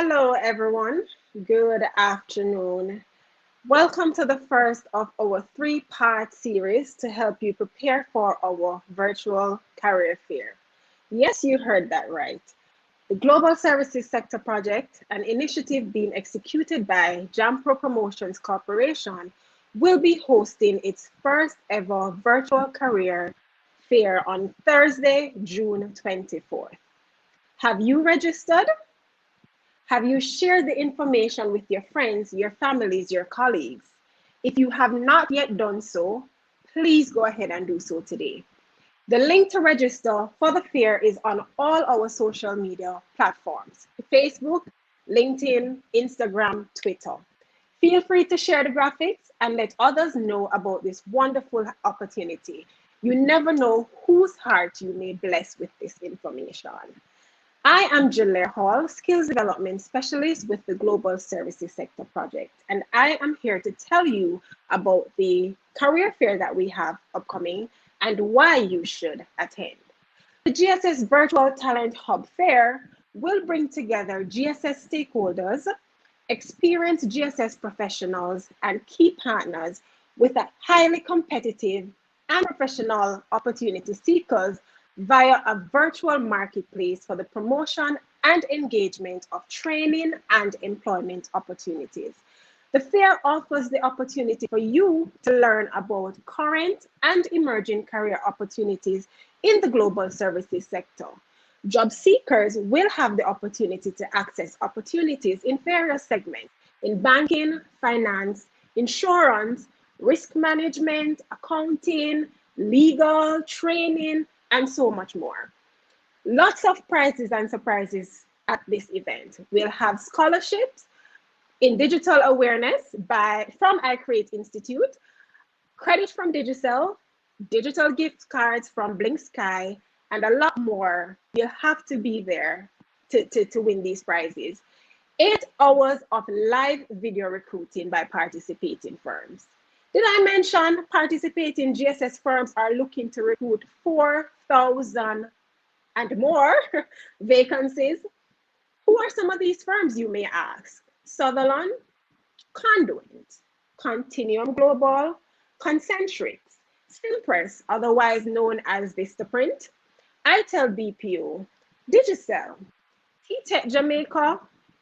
Hello, everyone. Good afternoon. Welcome to the first of our three-part series to help you prepare for our virtual career fair. Yes, you heard that right. The Global Services Sector Project, an initiative being executed by Jampro Promotions Corporation, will be hosting its first ever virtual career fair on Thursday, June 24th. Have you registered? Have you shared the information with your friends, your families, your colleagues? If you have not yet done so, please go ahead and do so today. The link to register for the fair is on all our social media platforms: Facebook, LinkedIn, Instagram, Twitter. Feel free to share the graphics and let others know about this wonderful opportunity. You never know whose heart you may bless with this information. I am Gilles Hall, Skills Development Specialist with the Global Services Sector Project, and I am here to tell you about the career fair that we have upcoming and why you should attend. The GSS Virtual Talent Hub Fair will bring together GSS stakeholders, experienced GSS professionals, and key partners with a highly competitive and professional opportunity seekers via a virtual marketplace for the promotion and engagement of training and employment opportunities. The fair offers the opportunity for you to learn about current and emerging career opportunities in the global services sector. Job seekers will have the opportunity to access opportunities in various segments in banking, finance, insurance, risk management, accounting, legal, training, and so much more. Lots of prizes and surprises at this event. We'll have scholarships in digital awareness from I Create Institute, credit from Digicel, digital gift cards from Blink Sky, and a lot more. You have to be there to win these prizes. 8 hours of live video recruiting by participating firms. Did I mention participating GSS firms are looking to recruit 4,000 and more vacancies? Who are some of these firms, you may ask? Sutherland, Conduent, Continuum Global, Concentrix, Simpress, otherwise known as Vistaprint, ITEL BPO, Digicel, T-Tech Jamaica,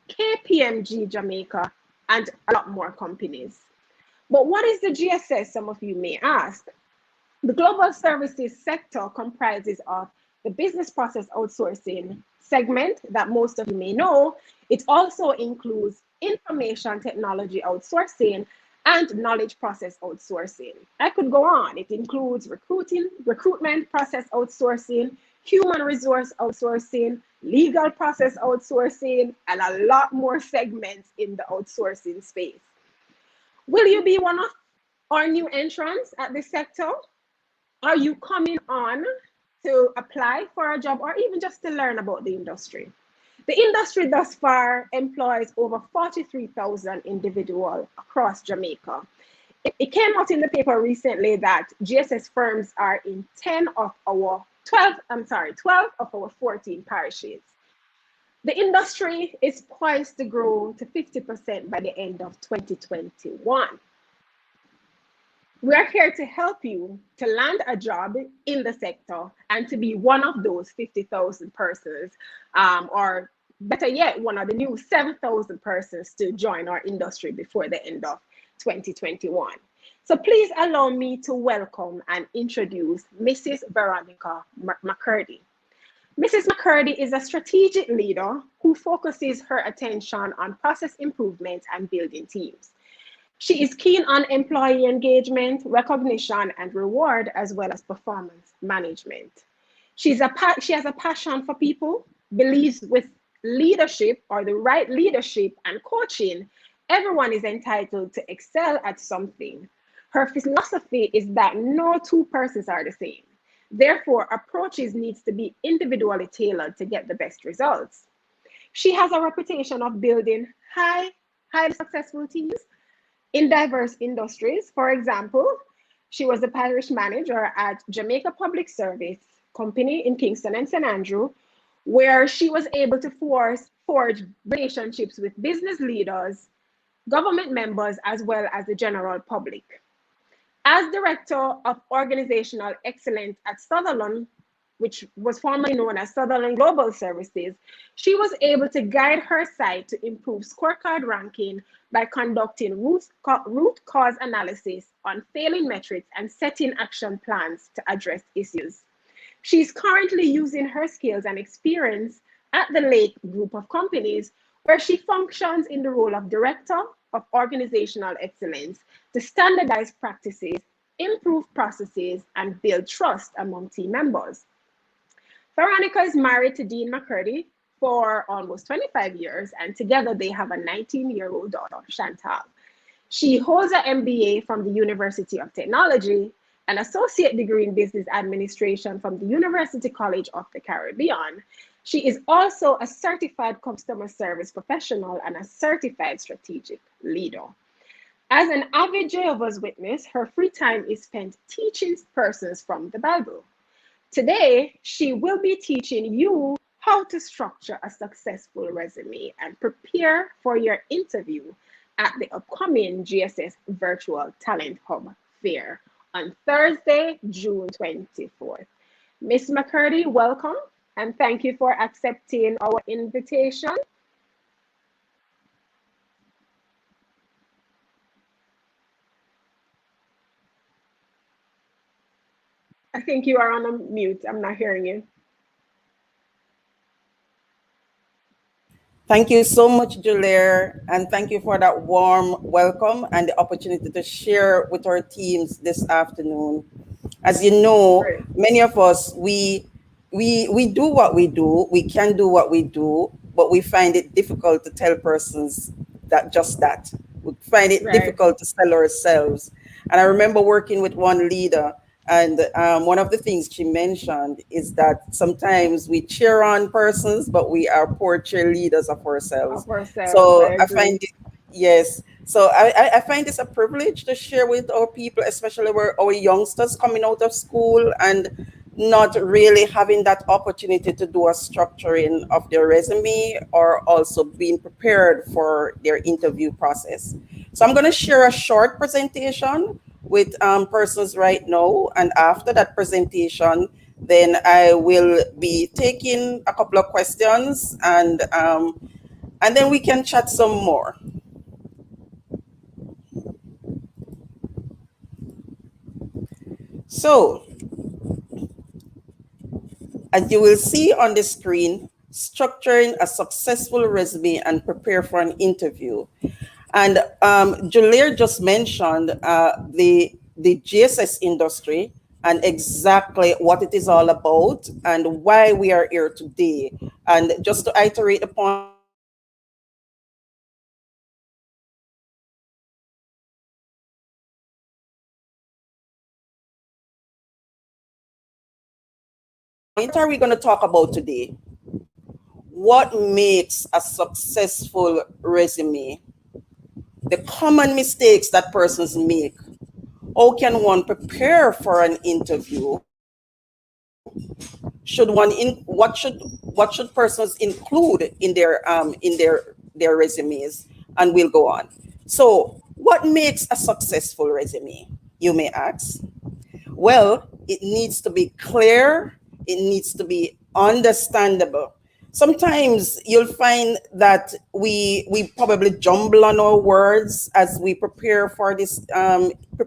KPMG Jamaica, and a lot more companies. But what is the GSS, some of you may ask? The global services sector comprises of the business process outsourcing segment that most of you may know. It also includes information technology outsourcing and knowledge process outsourcing. I could go on. It includes recruitment process outsourcing, human resource outsourcing, legal process outsourcing, and a lot more segments in the outsourcing space. Will you be one of our new entrants at this sector? Are you coming on to apply for a job or even just to learn about the industry? The industry thus far employs over 43,000 individuals across Jamaica. It came out in the paper recently that GSS firms are in 12 of our 14 parishes. The industry is poised to grow to 50% by the end of 2021. We are here to help you to land a job in the sector and to be one of those 50,000 persons, or better yet, one of the new 7,000 persons to join our industry before the end of 2021. So please allow me to welcome and introduce Mrs. Veronica McCurdy. Mrs. McCurdy is a strategic leader who focuses her attention on process improvement and building teams. She is keen on employee engagement, recognition, and reward, as well as performance management. She has a passion for people, believes with leadership or the right leadership and coaching, everyone is entitled to excel at something. Her philosophy is that no two persons are the same. Therefore, approaches needs to be individually tailored to get the best results. She has a reputation of building highly successful teams in diverse industries. For example, she was the parish manager at Jamaica Public Service Company in Kingston and St. Andrew, where she was able to force forge relationships with business leaders, government members, as well as the general public. As Director of Organizational Excellence at Sutherland, which was formerly known as Sutherland Global Services, she was able to guide her site to improve scorecard ranking by conducting root cause analysis on failing metrics and setting action plans to address issues. She's currently using her skills and experience at the Lake Group of Companies, where she functions in the role of Director of Organizational Excellence to standardize practices, improve processes, and build trust among team members. Veronica is married to Dean McCurdy for almost 25 years, and together they have a 19-year-old daughter, Chantal. She holds an MBA from the University of Technology, an associate degree in business administration from the University College of the Caribbean. She is also a certified customer service professional and a certified strategic leader. As an avid Jehovah's Witness, her free time is spent teaching persons from the Bible. Today, she will be teaching you how to structure a successful resume and prepare for your interview at the upcoming GSS Virtual Talent Hub Fair on Thursday, June 24th. Miss McCurdy, welcome and thank you for accepting our invitation. I think you are on a mute. I'm not hearing you. Thank you so much, Julier, and thank you for that warm welcome and the opportunity to share with our teams this afternoon. As you know, Great. many of us we do what we do, we can do what we do, but we find it difficult to tell persons that just that. We find it Right. difficult to sell ourselves. And I remember working with one leader, and one of the things she mentioned is that sometimes we cheer on persons, but we are poor cheerleaders of ourselves. Of ourselves. I So I agree. find it, yes. So I find this a privilege to share with our people, especially our youngsters coming out of school and not really having that opportunity to do a structuring of their resume or also being prepared for their interview process. So I'm going to share a short presentation with persons right now, and after that presentation, then I will be taking a couple of questions, and then we can chat some more. So, as you will see on the screen, structuring a successful resume and prepare for an interview. And Julier just mentioned the GSS industry and exactly what it is all about and why we are here today. And just to iterate the point, what are we going to talk about today? What makes a successful resume? The common mistakes that persons make. How can one prepare for an interview? What should persons include in their resumes? And we'll go on. So, what makes a successful resume? You may ask. Well, it needs to be clear, it needs to be understandable. Sometimes you'll find that we probably jumble on our words as we prepare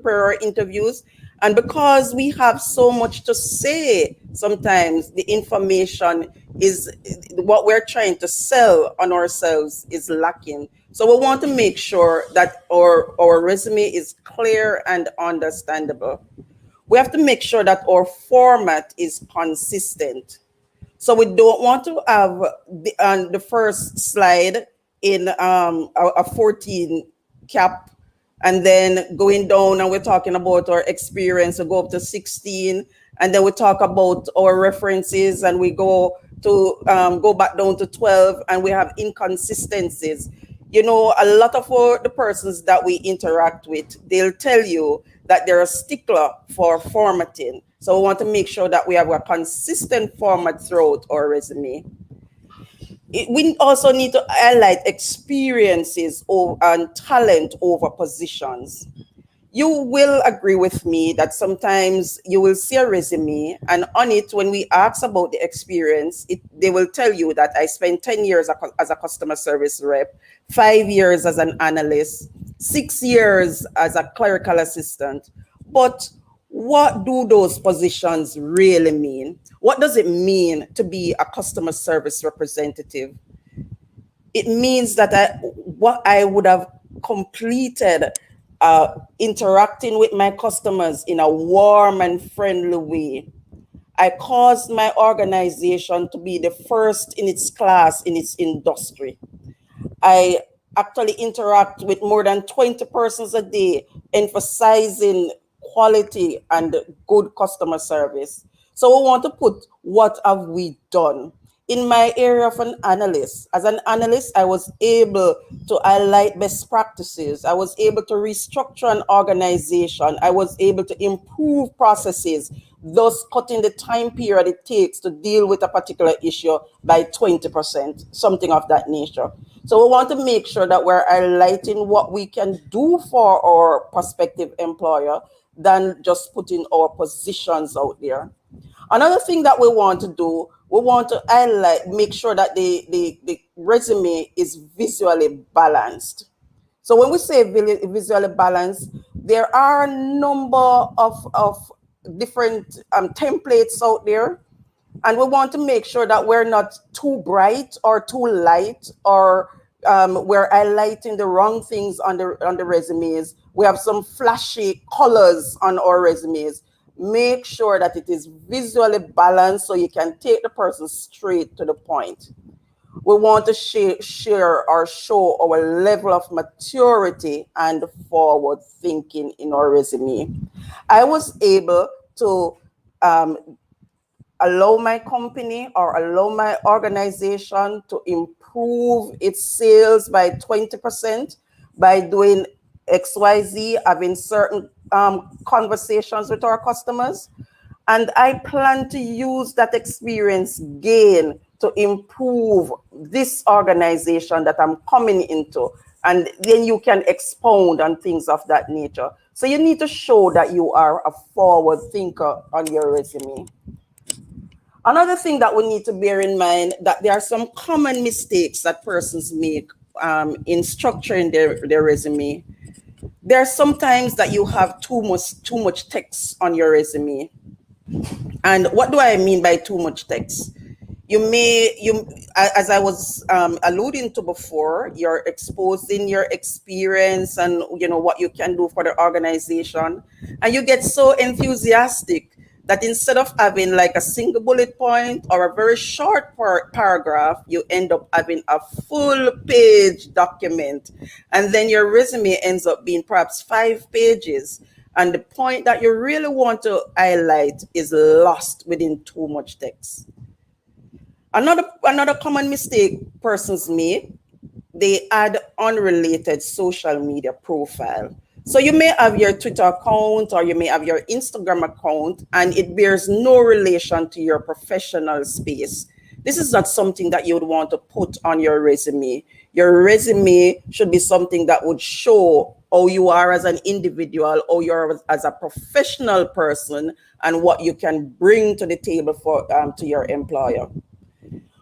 our interviews, and because we have so much to say, sometimes the information is what we're trying to sell on ourselves is lacking. So we want to make sure that our resume is clear and understandable. We have to make sure that our format is consistent. So we don't want to have the first slide in a 14 cap, and then going down and we're talking about our experience, we go up to 16, and then we talk about our references and we go back down to 12, and we have inconsistencies. You know, a lot of the persons that we interact with, they'll tell you that they're a stickler for formatting. So we want to make sure that we have a consistent format throughout our resume. We also need to highlight experiences and talent over positions. You will agree with me that sometimes you will see a resume, and on it, when we ask about the experience, they will tell you that I spent 10 years as a customer service rep, 5 years as an analyst, 6 years as a clerical assistant. But what do those positions really mean? What does it mean to be a customer service representative? It means that what I would have completed, interacting with my customers in a warm and friendly way. I caused my organization to be the first in its class in its industry. I actually interact with more than 20 persons a day, emphasizing quality and good customer service. So we want to put what have we done. In my area of an analyst, as an analyst, I was able to highlight best practices. I was able to restructure an organization. I was able to improve processes, thus cutting the time period it takes to deal with a particular issue by 20%, something of that nature. So we want to make sure that we're highlighting what we can do for our prospective employer than just putting our positions out there. Another thing that we want to do, we want to highlight, make sure that the resume is visually balanced. So when we say visually balanced, there are a number of different templates out there, and we want to make sure that we're not too bright or too light, or we're highlighting the wrong things on the resumes. We have some flashy colors on our resumes. Make sure that it is visually balanced so you can take the person straight to the point. We want to share or show our level of maturity and forward thinking in our resume. I was able to um, allow my company or allow my organization to improve its sales by 20% by doing XYZ, having certain conversations with our customers. And I plan to use that experience gain to improve this organization that I'm coming into. And then you can expound on things of that nature. So you need to show that you are a forward thinker on your resume. Another thing that we need to bear in mind, that there are some common mistakes that persons make in structuring their resume. There are sometimes that you have too much text on your resume. And what do I mean by too much text? As I was alluding to before, you're exposing your experience and what you can do for the organization, and you get so enthusiastic that instead of having like a single bullet point or a very short paragraph, you end up having a full page document, and then your resume ends up being perhaps 5 pages, and the point that you really want to highlight is lost within too much text. Another common mistake persons make, they add unrelated social media profile. So you may have your Twitter account or you may have your Instagram account, and it bears no relation to your professional space. This is not something that you would want to put on your resume. Your resume should be something that would show how you are as an individual, how you are as a professional person, and what you can bring to the table to your employer.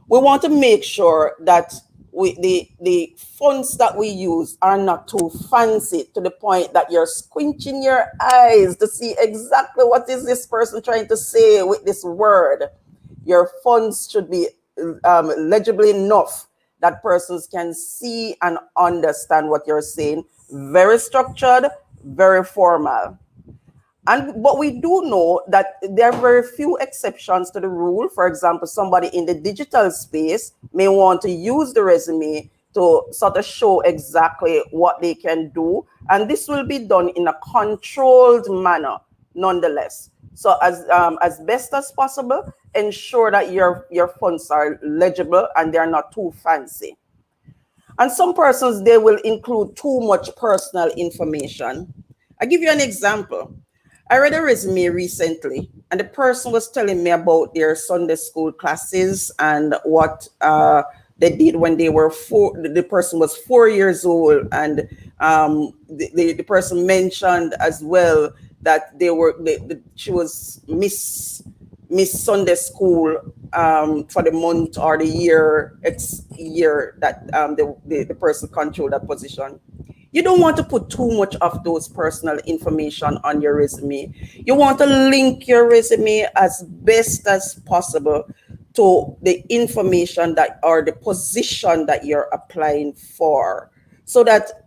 We want to make sure that the fonts that we use are not too fancy to the point that you're squinching your eyes to see exactly what is this person trying to say with this word. Your fonts should be legible enough that persons can see and understand what you're saying. Very structured, very formal. But we do know that there are very few exceptions to the rule. For example, somebody in the digital space may want to use the resume to sort of show exactly what they can do. And this will be done in a controlled manner, nonetheless. So as best as possible, ensure that your fonts are legible and they're not too fancy. And some persons, they will include too much personal information. I'll give you an example. I read a resume recently, and the person was telling me about their Sunday school classes and what they did when they were four. The person was 4 years old, and the person mentioned as well that she was Miss Sunday School for the month or the year that the person controlled that position. You don't want to put too much of those personal information on your resume. You want to link your resume as best as possible to the information that or the position that you're applying for, so that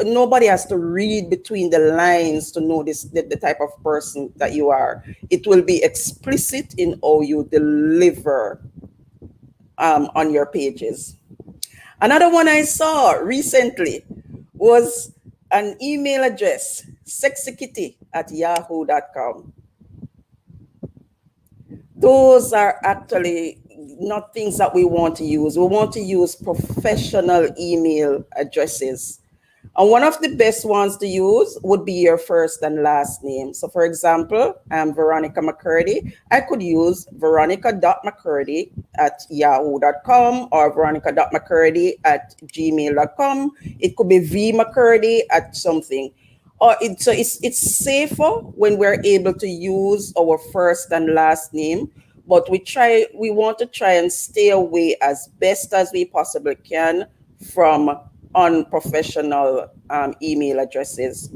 nobody has to read between the lines to know the type of person that you are. It will be explicit in how you deliver on your pages. Another one I saw recently was an email address, sexykitty@yahoo.com. Those are actually not things that we want to use. We want to use professional email addresses. And one of the best ones to use would be your first and last name. So, for example, I'm Veronica McCurdy. I could use veronica.mccurdy@yahoo.com or veronica.mccurdy@gmail.com. It could be vmccurdy at something. So it's safer when we're able to use our first and last name, but we want to try and stay away as best as we possibly can from unprofessional email addresses.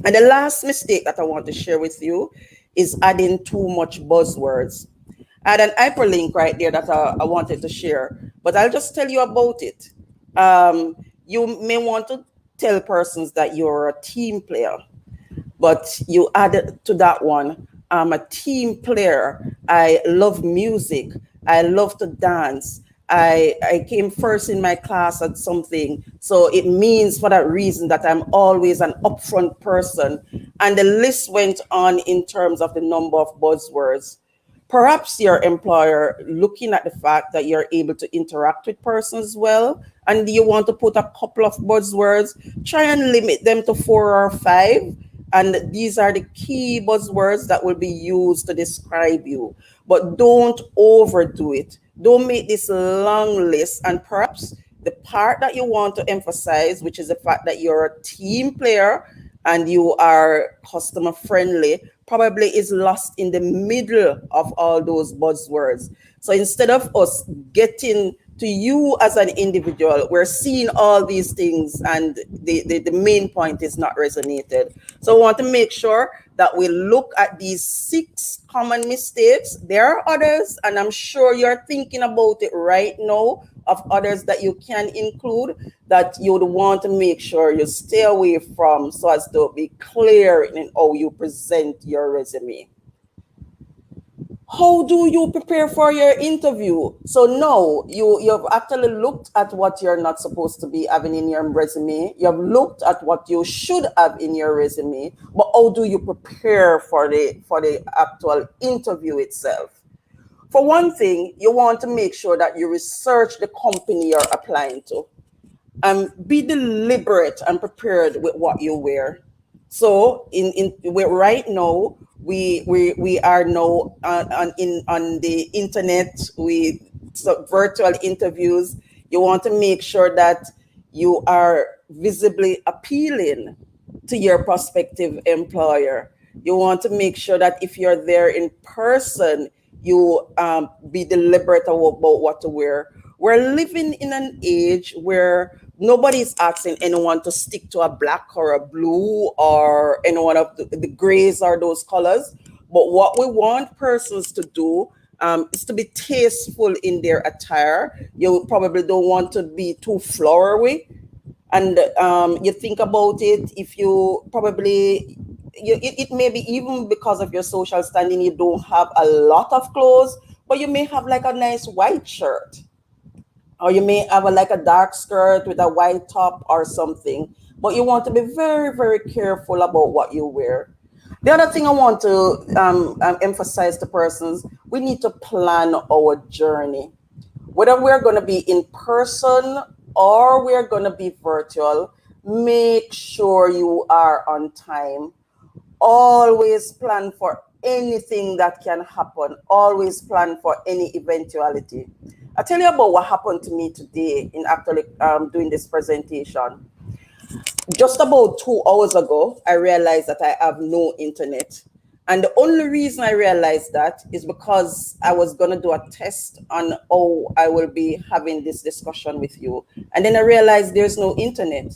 And the last mistake that I want to share with you is adding too much buzzwords. I had an hyperlink right there that I wanted to share, but I'll just tell you about it. You may want to tell persons that you're a team player, but you add to that one, I'm a team player. I love music. I love to dance. I came first in my class at something. So it means for that reason that I'm always an upfront person. And the list went on in terms of the number of buzzwords. Perhaps your employer, looking at the fact that you're able to interact with persons well, and you want to put a couple of buzzwords, try and limit them to 4 or 5. And these are the key buzzwords that will be used to describe you. But don't overdo it. Don't make this long list. And perhaps the part that you want to emphasize, which is the fact that you're a team player and you are customer friendly, probably is lost in the middle of all those buzzwords. So instead of us getting to you as an individual, we're seeing all these things and the main point is not resonated. So I want to make sure that we look at these 6 common mistakes. There are others, and I'm sure you're thinking about it right now of others that you can include that you would want to make sure you stay away from so as to be clear in how you present your resume. How do you prepare for your interview? So now you've actually looked at what you're not supposed to be having in your resume. You've looked at what you should have in your resume, but how do you prepare for the actual interview itself? For one thing, you want to make sure that you research the company you're applying to. Be deliberate and prepared with what you wear. So right now we are now on the internet with virtual interviews. You want to make sure that you are visibly appealing to your prospective employer. You want to make sure that if you're there in person, you be deliberate about what to wear. We're living in an age where nobody's asking anyone to stick to a black or a blue or any one of the grays or those colors. But what we want persons to do is to be tasteful in their attire. You probably don't want to be too flowery. And you think about it, if you probably, it may be even because of your social standing, you don't have a lot of clothes, but you may have like a nice white shirt, or you may have like a dark skirt with a white top or something, but you want to be very, very careful about what you wear. The other thing I want to emphasize to persons, we need to plan our journey. Whether we're going to be in person or we're going to be virtual, make sure you are on time. Always plan for anything that can happen. Always plan for any eventuality. I tell you about what happened to me today in actually doing this presentation. Just about 2 hours ago, I realized that I have no internet. And the only reason I realized that is because I was going to do a test on how I will be having this discussion with you. And then I realized there's no internet.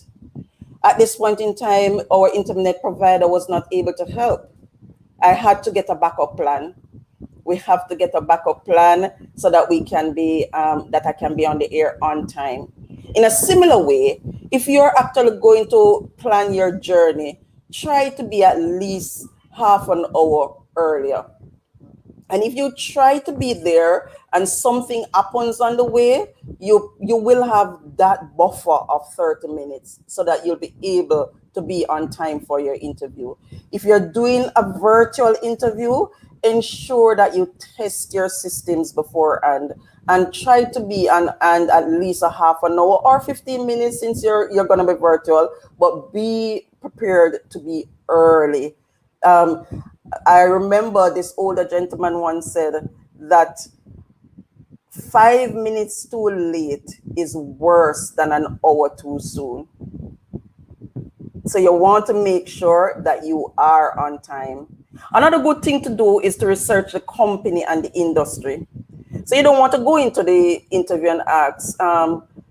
At this point in time, our internet provider was not able to help. I had to get a backup plan. We have to get a backup plan so that we can be that I can be on the air on time. In a similar way, if you're actually going to plan your journey, try to be at least half an hour earlier. And if you try to be there and something happens on the way, you will have that buffer of 30 minutes so that you'll be able to be on time for your interview. If you're doing a virtual interview, ensure that you test your systems beforehand and try to be on and at least a half an hour or 15 minutes since you're going to be virtual, but be prepared to be early. um, I remember this older gentleman once said that 5 minutes too late is worse than an hour too soon. So you want to make sure that you are on time. Another good thing to do is to research the company and the industry. So you don't want to go into the interview and ask,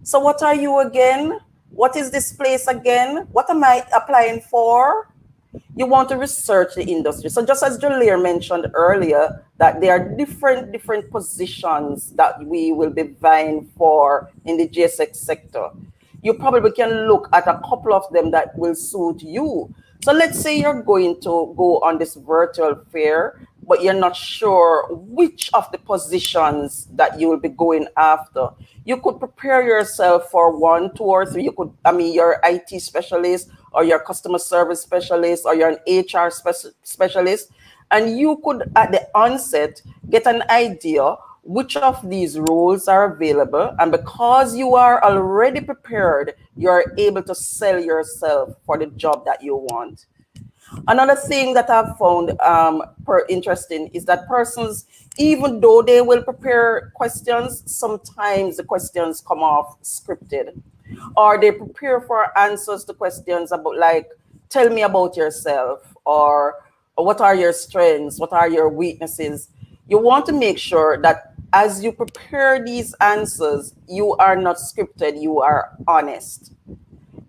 so what are you again? What is this place again? What am I applying for? You want to research the industry. So just as Julia mentioned earlier, that there are different positions that we will be vying for in the GSX sector. You probably can look at a couple of them that will suit you. So let's say you're going to go on this virtual fair, but you're not sure which of the positions that you will be going after. You could prepare yourself for one, two, or three. You could, I mean, you're IT specialist, or you're customer service specialist, or you're an HR specialist, and you could, at the onset, get an idea which of these roles are available. And because you are already prepared, you're able to sell yourself for the job that you want. Another thing that I've found interesting is that persons, even though they will prepare questions, sometimes the questions come off scripted, or they prepare for answers to questions about, like, tell me about yourself, or what are your strengths, what are your weaknesses. You want to make sure that as you prepare these answers, you are not scripted, you are honest.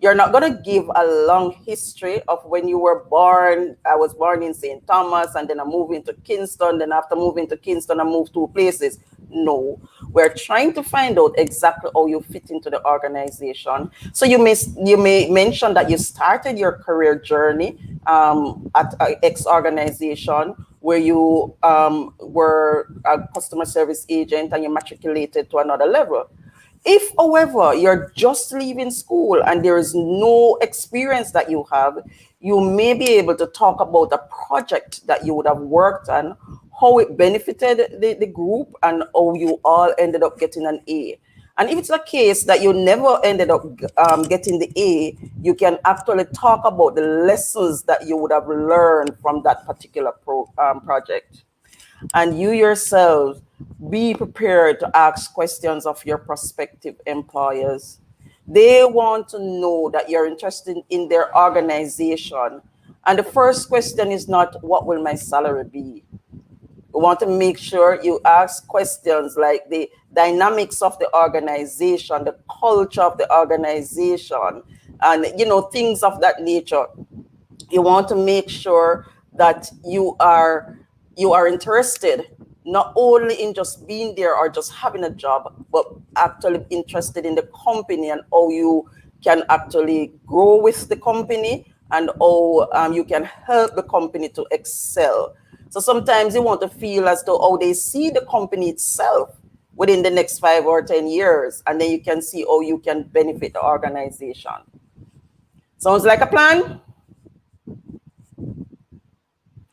You're not going to give a long history of when you were born. I was born in St. Thomas and then I moved into Kingston. Then after moving to Kingston, I moved two places. No, we're trying to find out exactly how you fit into the organization. So you may mention that you started your career journey at X organization where you were a customer service agent and you matriculated to another level. If, however, you're just leaving school and there is no experience that you have, you may be able to talk about a project that you would have worked on, how it benefited the group, and how you all ended up getting an A. And if it's a case that you never ended up getting the A, you can actually talk about the lessons that you would have learned from that particular project. And you yourself, be prepared to ask questions of your prospective employers. They want to know that you're interested in their organization. And the first question is not, what will my salary be? We want to make sure you ask questions like the dynamics of the organization, the culture of the organization, and things of that nature. You want to make sure that you are interested not only in just being there or just having a job, but actually interested in the company and how you can actually grow with the company, and how you can help the company to excel. So sometimes you want to feel as though how they see the company itself within the next 5 or 10 years, and then you can see how you can benefit the organization. Sounds like a plan?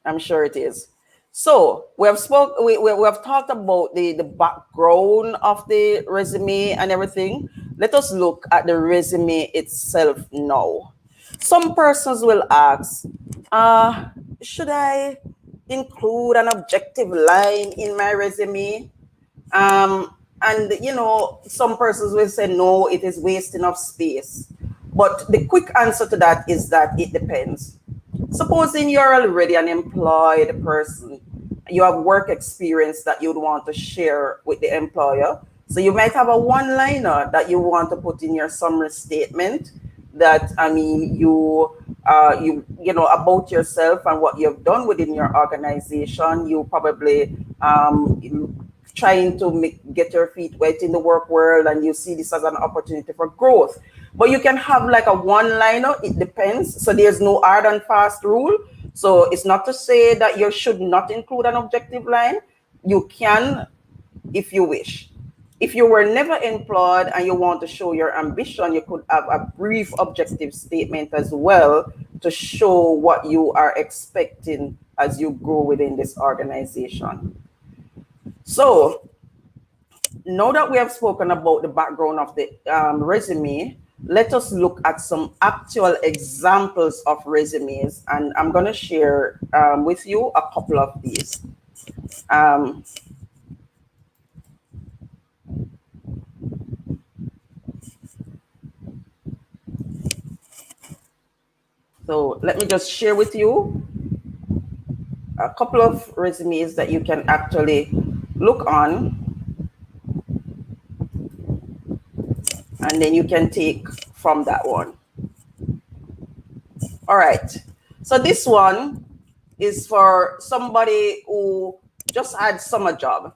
I'm sure it is. So we have talked about the background of the resume and everything. Let us look at the resume itself now. Some persons will ask, should I include an objective line in my resume? and some persons will say no, it is wasting of space. But the quick answer to that is that it depends. Supposing you're already an employed person, you have work experience that you'd want to share with the employer. So you might have a one-liner that you want to put in your summary statement that, I mean, about yourself and what you've done within your organization. You probably trying to get your feet wet in the work world, and you see this as an opportunity for growth. But you can have like a one-liner. It depends. So there's no hard and fast rule. So it's not to say that you should not include an objective line. You can if you wish. If you were never employed and you want to show your ambition, you could have a brief objective statement as well to show what you are expecting as you grow within this organization. So now that we have spoken about the background of the resume, let us look at some actual examples of resumes. And I'm going to share with you a couple of these. So let me just share with you a couple of resumes that you can actually look on, and then you can take from that one. All right. So this one is for somebody who just had summer job.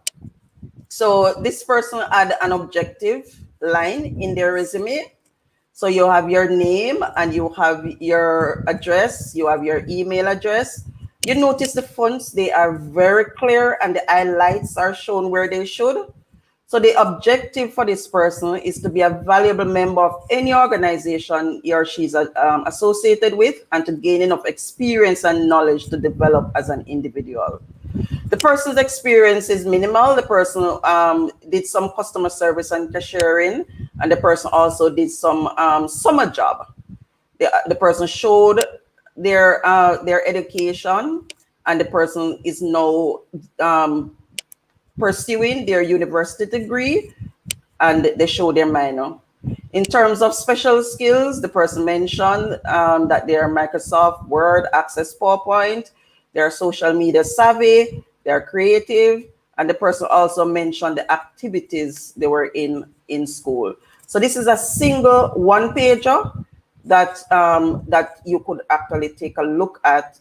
So this person had an objective line in their resume. So you have your name and you have your address, you have your email address. You notice the fonts, they are very clear and the highlights are shown where they should. So the objective for this person is to be a valuable member of any organization he or she is associated with, and to gain enough experience and knowledge to develop as an individual. The person's experience is minimal. The person did some customer service and cashiering, and the person also did some summer job. The person showed their education, and the person is now pursuing their university degree, and they show their minor. In terms of special skills, the person mentioned that they are Microsoft Word, Access PowerPoint, they're social media savvy, they're creative, and the person also mentioned the activities they were in school. So this is a single one-pager that that you could actually take a look at.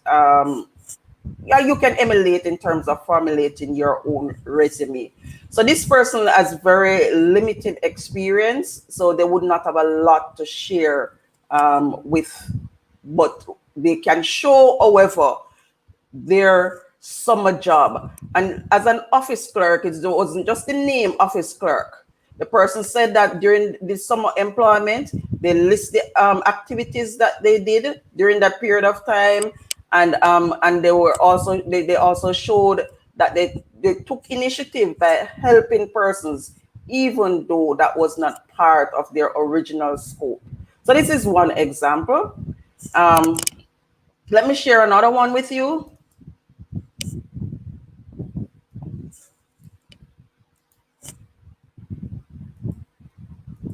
Yeah, you can emulate in terms of formulating your own resume. So this person has very limited experience, so they would not have a lot to share with, but they can show, however, their summer job. And as an office clerk, it wasn't just the name office clerk. The person said that during the summer employment, they list the activities that they did during that period of time, and they were also they also showed that they took initiative by helping persons, even though that was not part of their original scope. So this is one example. Let me share another one with you.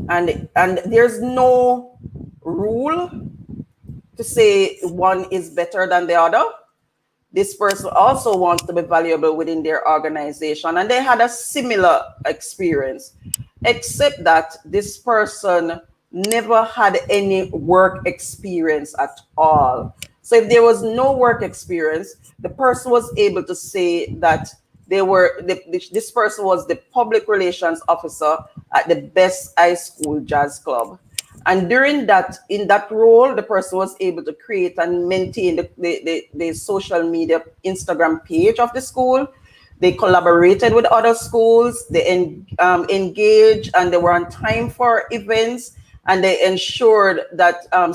And there's no rule to say one is better than the other. This person also wants to be valuable within their organization, and they had a similar experience, except that this person never had any work experience at all. So if there was no work experience, the person was able to say that this person was the public relations officer at the best high school jazz club. And in that role, the person was able to create and maintain the social media Instagram page of the school. They collaborated with other schools. They engaged, and they were on time for events, and they ensured that the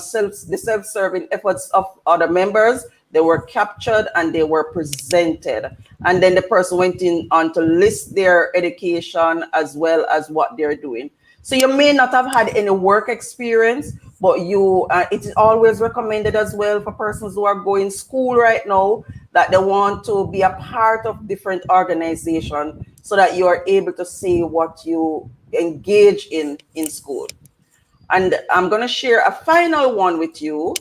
self-serving efforts of other members, they were captured and they were presented. And then the person went on to list their education as well as what they're doing. So you may not have had any work experience, but it is always recommended as well for persons who are going school right now that they want to be a part of different organization so that you are able to see what you engage in school. And I'm going to share a final one with you.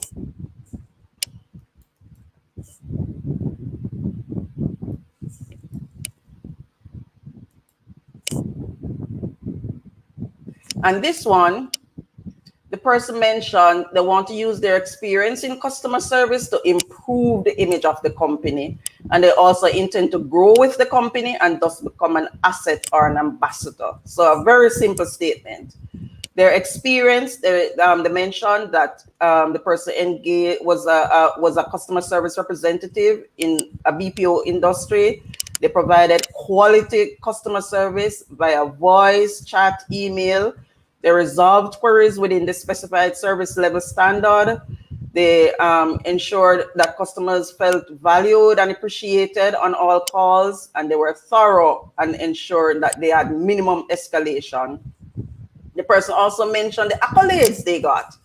And this one, the person mentioned they want to use their experience in customer service to improve the image of the company. And they also intend to grow with the company and thus become an asset or an ambassador. So a very simple statement. Their experience, they mentioned that the person engaged was a customer service representative in a BPO industry. They provided quality customer service via voice, chat, email. They resolved queries within the specified service level standard. They ensured that customers felt valued and appreciated on all calls, and they were thorough and ensured that they had minimum escalation. The person also mentioned the accolades they got.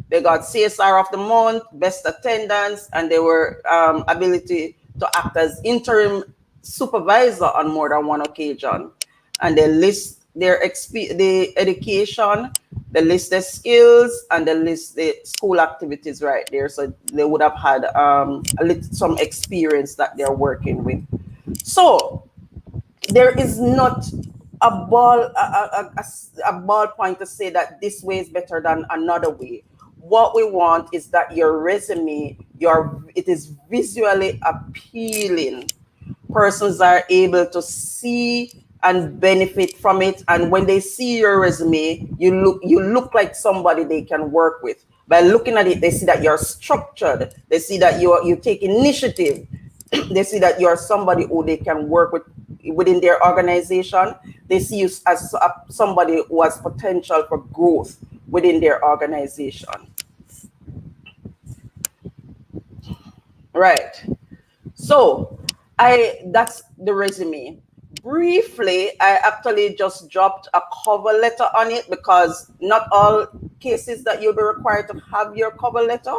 They got CSR of the month, best attendance, and they were ability to act as interim supervisor on more than one occasion. And they list the education, they list their skills, and they list the school activities right there. So they would have had some experience that they're working with. So there is not a ball point to say that this way is better than another way. What we want is that your resume, it is visually appealing. Persons are able to see and benefit from it, and when they see your resume, you look like somebody they can work with. By looking at it, they see that you're structured, they see that you take initiative, they see that you're somebody who they can work with within their organization. They see you as somebody who has potential for growth within their organization. Right. So that's the resume. Briefly, I actually just dropped a cover letter on it because not all cases that you'll be required to have your cover letter.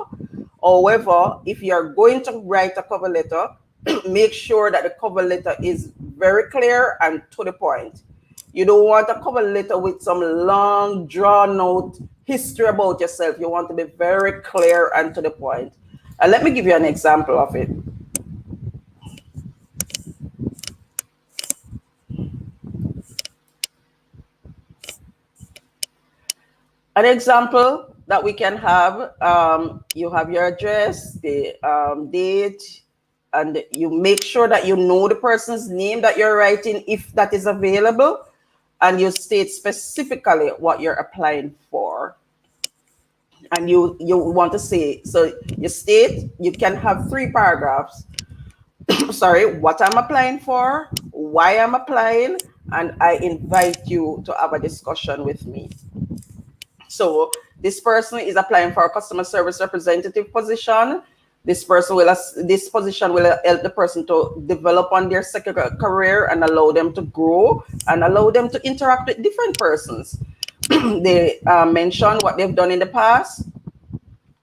However, if you're going to write a cover letter, make sure that the cover letter is very clear and to the point. You don't want a cover letter with some long drawn out history about yourself. You want to be very clear and to the point. Let me give you an example of it. An example that we can have, you have your address, the date, and you make sure that you know the person's name that you're writing if that is available, and you state specifically what you're applying for. And you want to say, so you state, you can have 3 paragraphs. Sorry, what I'm applying for, why I'm applying, and I invite you to have a discussion with me. So this person is applying for a customer service representative position. This position will help the person to develop on their second career and allow them to grow and allow them to interact with different persons. They mention what they've done in the past,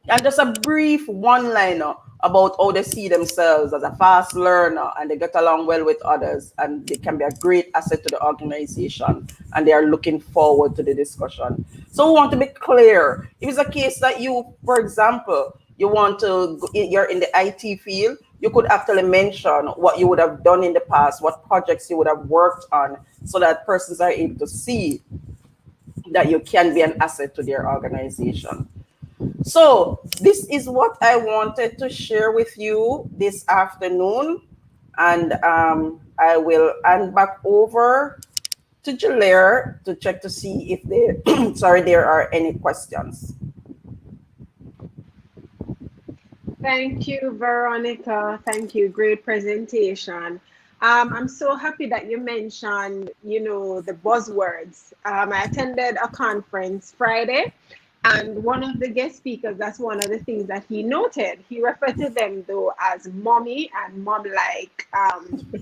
and just a brief one-liner about how they see themselves as a fast learner and they get along well with others and they can be a great asset to the organization and they are looking forward to the discussion. So we want to be clear. If it's a case that you, for example, you're in the IT field, you could actually mention what you would have done in the past, what projects you would have worked on, so that persons are able to see that you can be an asset to their organization. So this is what I wanted to share with you this afternoon, and I will hand back over to Jalaire to check to see if there are any questions. Thank you, Veronica. Thank you. Great presentation. I'm so happy that you mentioned, the buzzwords. I attended a conference Friday, and one of the guest speakers, that's one of the things that he noted. He referred to them, though, as mommy and mom-like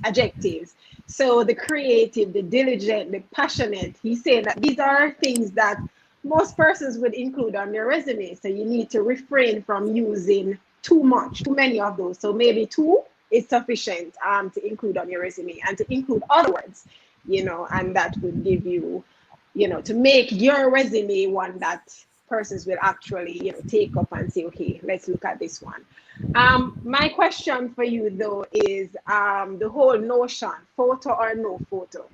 adjectives. So the creative, the diligent, the passionate, he's saying that these are things that most persons would include on their resume. So you need to refrain from using too many of those. So maybe 2 is sufficient to include on your resume and to include other words, and that would give you, to make your resume one that persons will actually, take up and say, okay, let's look at this one. My question for you though is the whole notion, photo or no photo.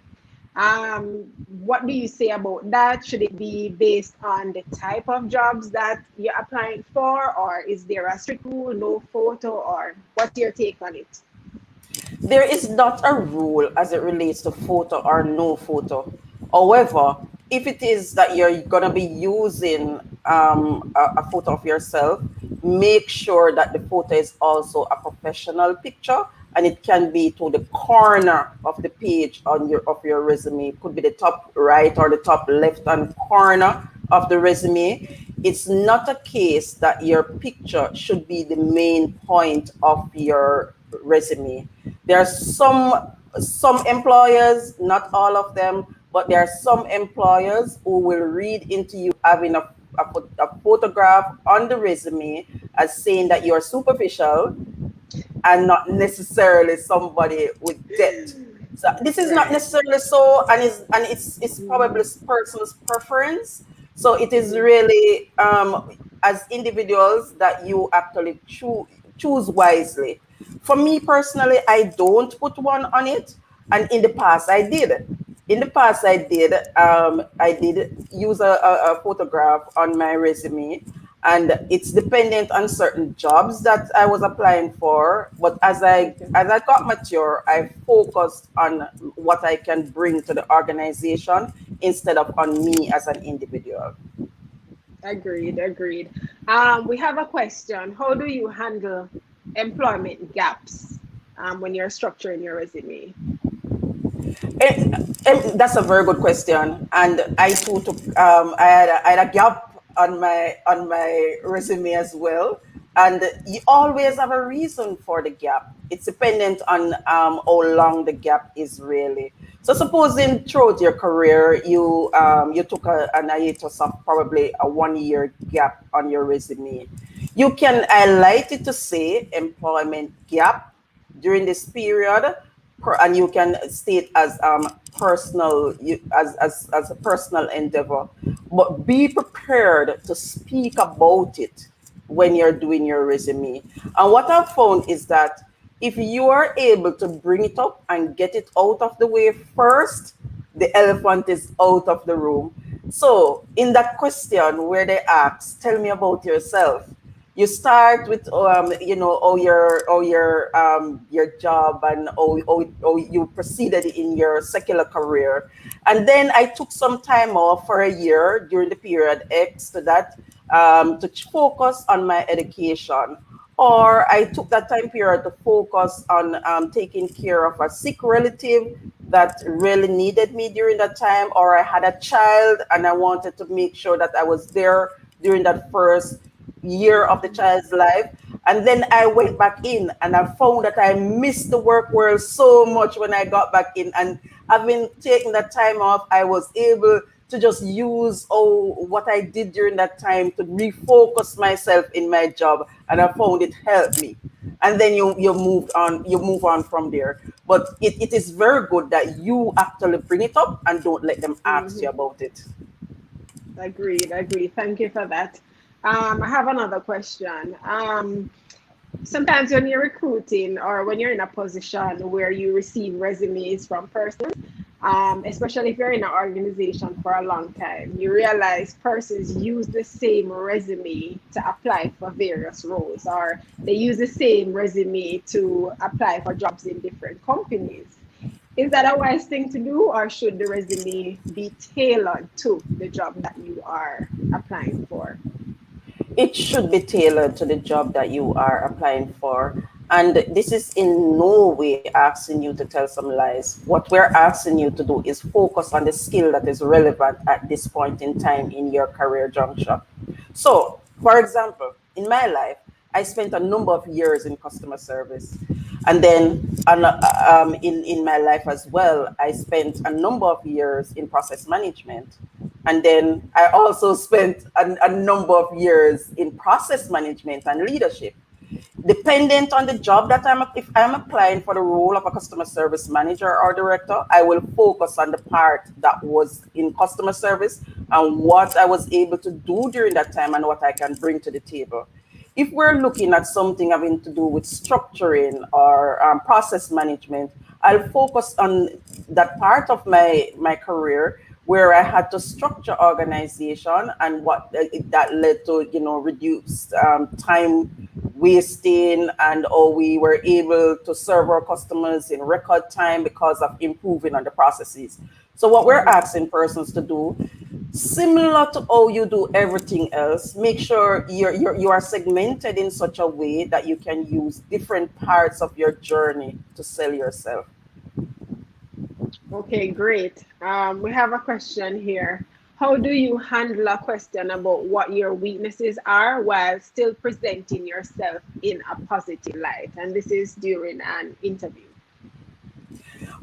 What do you say about that? Should it be based on the type of jobs that you're applying for, or is there a strict rule, no photo, or what's your take on it? There is not a rule as it relates to photo or no photo. However, if it is that you're going to be using a photo of yourself, make sure that the photo is also a professional picture, and it can be to the corner of the page on your resume. It could be the top right or the top left hand corner of the resume. It's not a case that your picture should be the main point of your resume. There are some employers, not all of them, but there are some employers who will read into you having a photograph on the resume as saying that you're superficial and not necessarily somebody with depth. So this is not Right. necessarily so, and it's probably Mm-hmm. person's preference. So it is Mm-hmm. really as individuals that you actually choose wisely. For me personally, I don't put one on it, and in the past I did. In the past, I did use a photograph on my resume, and it's dependent on certain jobs that I was applying for. But as I Okay. as I got mature, I focused on what I can bring to the organization instead of on me as an individual. Agreed, agreed. We have a question. How do you handle employment gaps when you're structuring your resume? That's a very good question, and I too took. I had a gap on my resume as well, and you always have a reason for the gap. It's dependent on how long the gap is really. So, supposing throughout your career you took an hiatus of probably a 1 year gap on your resume, you can highlight it to say employment gap during this period, and you can state as personal as a personal endeavor, but be prepared to speak about it when you're doing your resume. And what I've found is that if you are able to bring it up and get it out of the way first, the elephant is out of the room. So in that question where they ask, tell me about yourself, you start with your job and how you proceeded in your secular career, and then I took some time off for a year during the period X to that, to focus on my education, or I took that time period to focus on taking care of a sick relative that really needed me during that time, or I had a child and I wanted to make sure that I was there during that first year of the child's life. And then I went back in and I found that I missed the work world so much when I got back in. And having taken that time off, I was able to just use what I did during that time to refocus myself in my job. And I found it helped me. And then you move on from there. But it is very good that you actually bring it up and don't let them ask you Mhm. about it. Agreed, agreed. Thank you for that. I have another question. Sometimes when you're recruiting or when you're in a position where you receive resumes from persons, especially if you're in an organization for a long time, you realize persons use the same resume to apply for various roles, or they use the same resume to apply for jobs in different companies. Is that a wise thing to do, or should the resume be tailored to the job that you are applying for? It should be tailored to the job that you are applying for. And this is in no way asking you to tell some lies. What we're asking you to do is focus on the skill that is relevant at this point in time in your career juncture. So, for example, in my life, I spent a number of years in customer service. And then in my life as well, I spent a number of years in process management. And then I also spent a number of years in process management and leadership. Dependent on the job that if I'm applying for the role of a customer service manager or director, I will focus on the part that was in customer service and what I was able to do during that time and what I can bring to the table. If we're looking at something having to do with structuring or process management, I'll focus on that part of my career where I had to structure organization and what that led to, reduced time wasting, and or we were able to serve our customers in record time because of improving on the processes. So what we're Mhm. asking persons to do, similar to how you do everything else, make sure you are segmented in such a way that you can use different parts of your journey to sell yourself. Okay, great. We have a question here. How do you handle a question about what your weaknesses are while still presenting yourself in a positive light? And this is during an interview.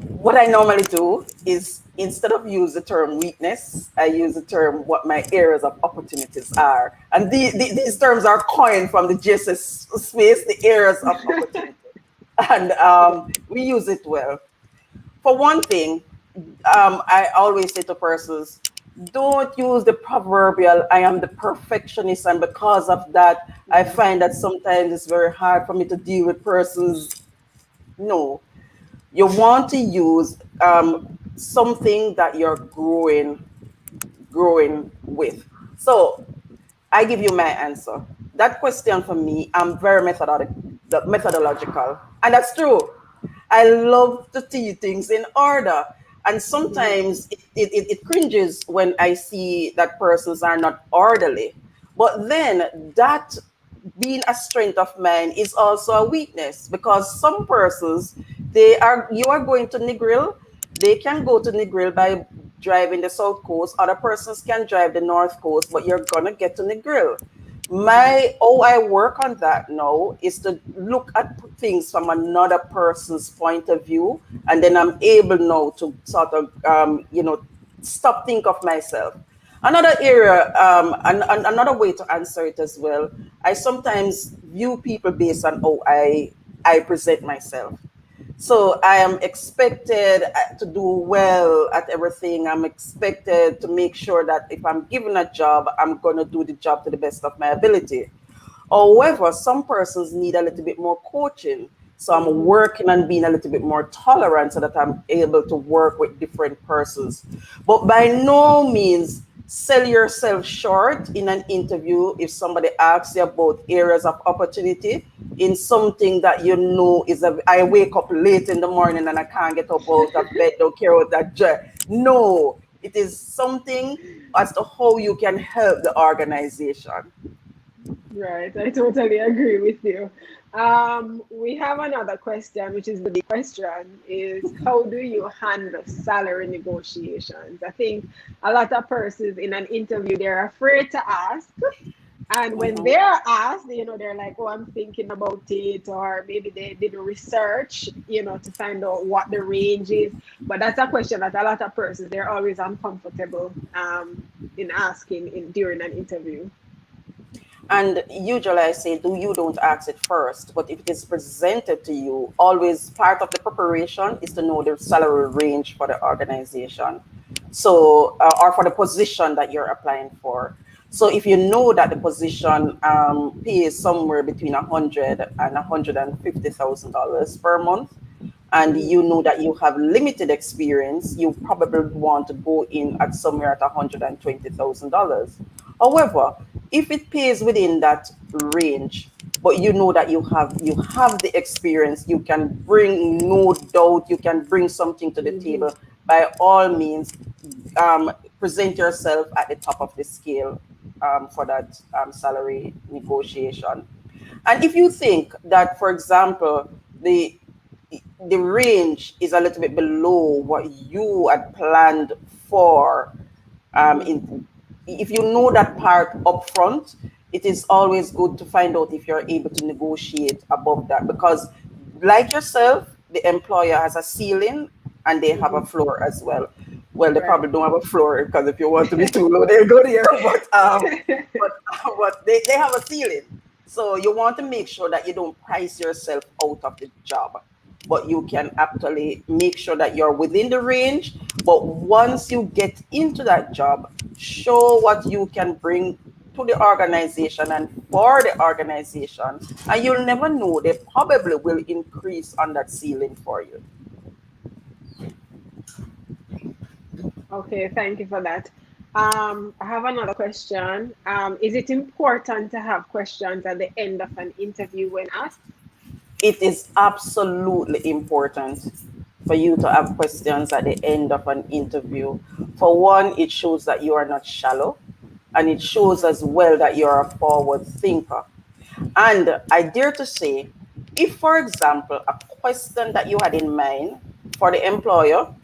What I normally do is, instead of use the term weakness, I use the term what my areas of opportunities are. And these terms are coined from the GSS space, the areas of opportunity. And we use it well. For one thing, I always say to persons, don't use the proverbial, I am the perfectionist, and because of that, I Mhm. find that sometimes it's very hard for me to deal with persons. No, you want to use something that you're growing with. So I give you my answer. That question for me, I'm very methodological, and that's true. I love to see things in order, and Mhm. sometimes it cringes when I see that persons are not orderly. But then that being a strength of mine is also a weakness, because some persons, you are going to Negril, they can go to Negril by driving the south coast. Other persons can drive the north coast, but you're gonna get to Negril. Mhm. My Oh, I work on that now is to look at things from another person's point of view, and then I'm able now to sort of stop think of myself. Another area, another way to answer it as well, I sometimes view people based on how I present myself. So I am expected to do well at everything. I'm expected to make sure that if I'm given a job, I'm going to do the job to the best of my ability. However, some persons need a little bit more coaching. So I'm Mhm. working on being a little bit more tolerant so that I'm able to work with different persons. But by no means sell yourself short in an interview if somebody asks you about areas of opportunity in something that you know is I wake up late in the morning and I can't get up out of bed, don't care what that job. No, it is something as to how you can help the organization. Right, I totally agree with you. We have another question, which is the big question, is how do you handle salary negotiations? I think a lot of persons in an interview, they're afraid to ask. And when Mhm. they're asked, they're like, oh, I'm thinking about it, or maybe they did research, to find out what the range is. But that's a question that a lot of persons, they're always uncomfortable in asking during an interview. And usually I say, do you don't ask it first, but if it is presented to you, always part of the preparation is to know the salary range for the organization. So, or for the position that you're applying for. So if you know that the position pays somewhere between 100 and $150,000 per month, and Mhm. you know that you have limited experience, you probably want to go in at somewhere at $120,000. However, if it pays within that range, but you know that you have the experience, you can bring, no doubt, you can bring something to the Mhm. table. By all means, present yourself at the top of the scale for that salary negotiation. And if you think that, for example, the range is a little bit below what you had planned for, Mhm. in if you know that part up front, it is always good to find out if you're able to negotiate above that, because like yourself, the employer has a ceiling and they have a Mhm. floor as well. Well, they Right. probably don't have a floor, because if you want to be too low, they'll go there. But but they have a ceiling. So you want to make sure that you don't price yourself out of the job, but you can actually make sure that you're within the range. But once you get into that job, show what you can bring to the organization and for the organization, and you'll never know, they probably will increase on that ceiling for you. Okay, thank you for that. I have another question. Is it important to have questions at the end of an interview when asked? It is absolutely important for you to have questions at the end of an interview. For one, it shows that you are not shallow, and it shows as well that you're a forward thinker. And I dare to say, if, for example, a question that you had in mind for the employer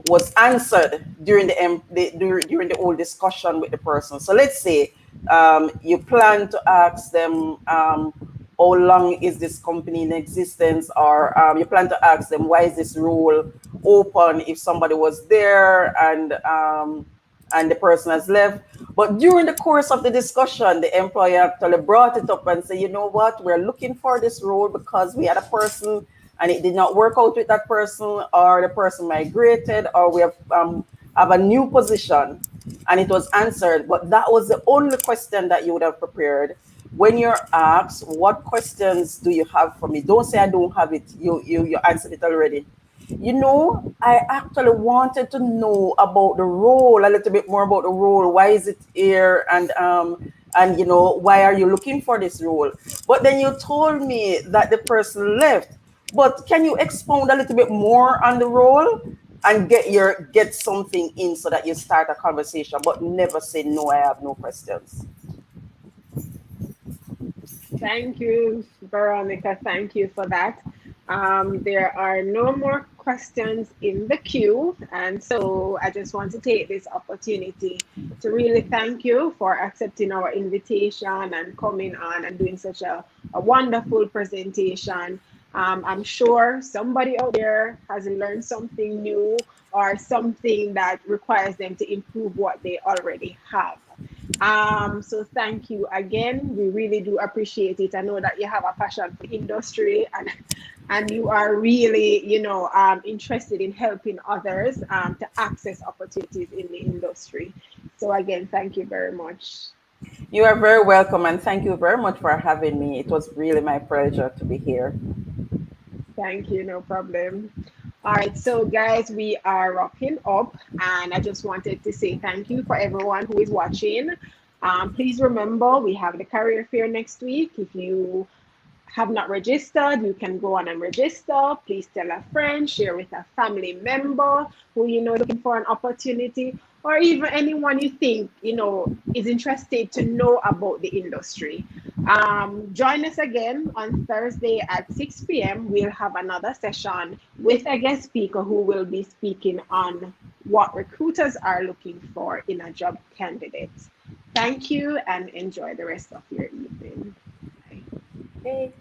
was answered during during the whole discussion with the person. So let's say you plan to ask them how long is this company in existence, or you plan to ask them why is this role open if somebody was there and the person has left. But during the course of the discussion, the employer actually brought it up and said, you know what, we're looking for this role because we had a person and it did not work out with that person, or the person migrated, or we have a new position, and it was answered. But that was the only question that you would have prepared. When you're asked, what questions do you have for me? Don't say I don't have it. You answered it already. I actually wanted to know about the role, a little bit more about the role. Why is it here? And why are you looking for this role? But then you told me that the person left. But can you expound a little bit more on the role and get something in so that you start a conversation, but never say no, I have no questions. Thank you, Veronica. Thank you for that. There are no more questions in the queue. And so I just want to take this opportunity to really thank you for accepting our invitation and coming on and doing such a wonderful presentation. I'm sure somebody out there has learned something new or something that requires them to improve what they already have. So thank you again. We really do appreciate it. I know that you have a passion for industry and you are really, interested in helping others to access opportunities in the industry. So again, thank you very much. You are very welcome, and thank you very much for having me. It was really my pleasure to be here. Thank you, no problem. All right, so guys, we are wrapping up, and I just wanted to say thank you for everyone who is watching. Please remember, we have the career fair next week. If you have not registered, you can go on and register. Please tell a friend, share with a family member who you know is looking for an opportunity, or even anyone you think is interested to know about the industry. Join us again on Thursday at 6 p.m. We'll have another session with a guest speaker who will be speaking on what recruiters are looking for in a job candidate. Thank you and enjoy the rest of your evening. Bye. Okay.